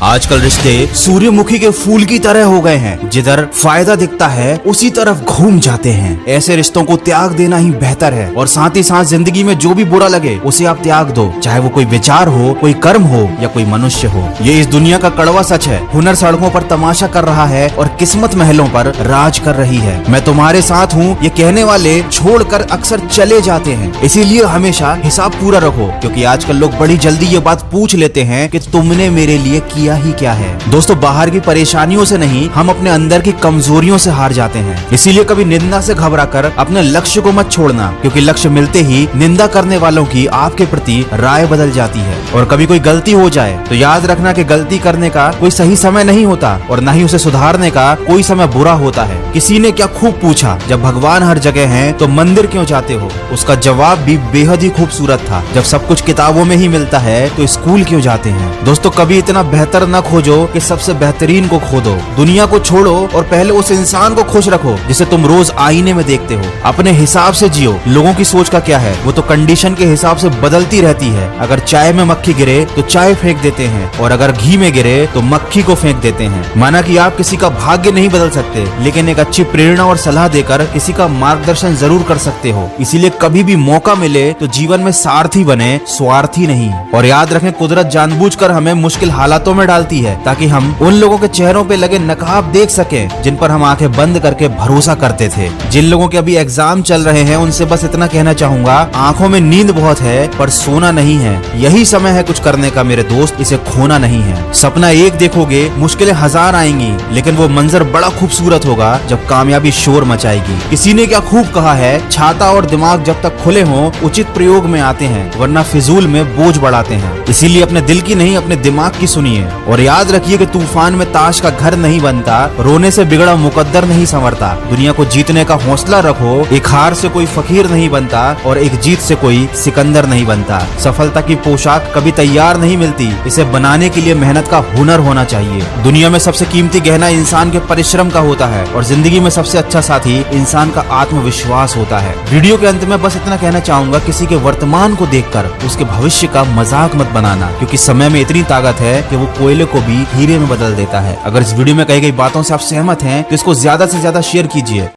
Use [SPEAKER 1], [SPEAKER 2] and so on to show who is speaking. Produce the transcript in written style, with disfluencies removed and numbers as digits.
[SPEAKER 1] आजकल रिश्ते सूर्यमुखी के फूल की तरह हो गए हैं। जिधर फायदा दिखता है उसी तरफ घूम जाते हैं। ऐसे रिश्तों को त्याग देना ही बेहतर है और साथ ही साथ जिंदगी में जो भी बुरा लगे उसे आप त्याग दो, चाहे वो कोई विचार हो, कोई कर्म हो या कोई मनुष्य हो। ये इस दुनिया का कड़वा सच है। हुनर सड़कों पर तमाशा कर रहा है और किस्मत महलों पर राज कर रही है। मैं तुम्हारे साथ हूँ ये कहने वाले छोड़कर अक्सर चले जाते हैं। इसीलिए हमेशा हिसाब पूरा रखो, क्योंकि आजकल लोग बड़ी जल्दी ये बात पूछ लेते हैं कि तुमने मेरे लिए किया ही क्या है। दोस्तों, बाहर की परेशानियों से नहीं, हम अपने अंदर की कमजोरियों से हार जाते हैं। इसीलिए कभी निंदा से घबराकर अपने लक्ष्य को मत छोड़ना, क्योंकि लक्ष्य मिलते ही निंदा करने वालों की आपके प्रति राय बदल जाती है। और कभी कोई गलती हो जाए तो याद रखना कि गलती करने का कोई सही समय नहीं होता और न ही उसे सुधारने का कोई समय बुरा होता है। किसी ने क्या खूब पूछा, जब भगवान हर जगह हैं तो मंदिर क्यों जाते हो? उसका जवाब भी बेहद ही खूबसूरत था, जब सब कुछ किताबों में ही मिलता है तो स्कूल क्यों जाते हैं? दोस्तों, कभी इतना बेहतर न खोजो कि सबसे बेहतरीन को खो दो। दुनिया को छोड़ो और पहले उस इंसान को खुश रखो जिसे तुम रोज आईने में देखते हो। अपने हिसाब से जियो। लोगों की सोच का क्या है, वो तो कंडीशन के हिसाब से बदलती रहती है। अगर चाय में मक्खी गिरे तो चाय फेंक देते हैं और अगर घी में गिरे तो मक्खी को फेंक देते हैं। माना कि आप किसी का भाग्य नहीं बदल सकते, लेकिन एक अच्छी प्रेरणा और सलाह देकर किसी का मार्गदर्शन जरूर कर सकते हो। इसीलिए कभी भी मौका मिले तो जीवन में सारथी बने, स्वार्थी नहीं। और याद रखें, कुदरत जानबूझकर हमें मुश्किल हालातों में डालती है ताकि हम उन लोगों के चेहरों पे लगे नकाब देख सकें जिन पर हम आंखें बंद करके भरोसा करते थे। जिन लोगों के अभी एग्जाम चल रहे हैं उनसे बस इतना कहना चाहूंगा, आंखों में नींद बहुत है पर सोना नहीं है। यही समय है कुछ करने का मेरे दोस्त, इसे खोना नहीं है। सपना एक देखोगे, मुश्किलें हजार आएंगी, लेकिन वो मंजर बड़ा खूबसूरत होगा जब कामयाबी शोर मचाएगी। किसी ने क्या खूब कहा है, छाता और दिमाग जब तक खुले हों उचित प्रयोग में आते हैं, वरना फिजूल में बोझ बढ़ाते हैं। इसीलिए अपने दिल की नहीं, अपने दिमाग की सुनिए। और याद रखिए कि तूफान में ताश का घर नहीं बनता, रोने से बिगड़ा मुकद्दर नहीं संवरता। दुनिया को जीतने का हौसला रखो। एक हार से कोई फकीर नहीं बनता और एक जीत से कोई सिकंदर नहीं बनता। सफलता की पोशाक कभी तैयार नहीं मिलती, इसे बनाने के लिए मेहनत का हुनर होना चाहिए। दुनिया में सबसे कीमती गहना इंसान के परिश्रम का होता है और जिंदगी में सबसे अच्छा साथी इंसान का आत्मविश्वास होता है। वीडियो के अंत में बस इतना कहना चाहूंगा, किसी के वर्तमान को देखकर उसके भविष्य का मजाक मत बनाना, क्योंकि समय में इतनी ताकत है कि वो कोयले को भी हीरे में बदल देता है। अगर इस वीडियो में कही गई बातों से आप सहमत हैं तो इसको ज्यादा से ज्यादा शेयर कीजिए।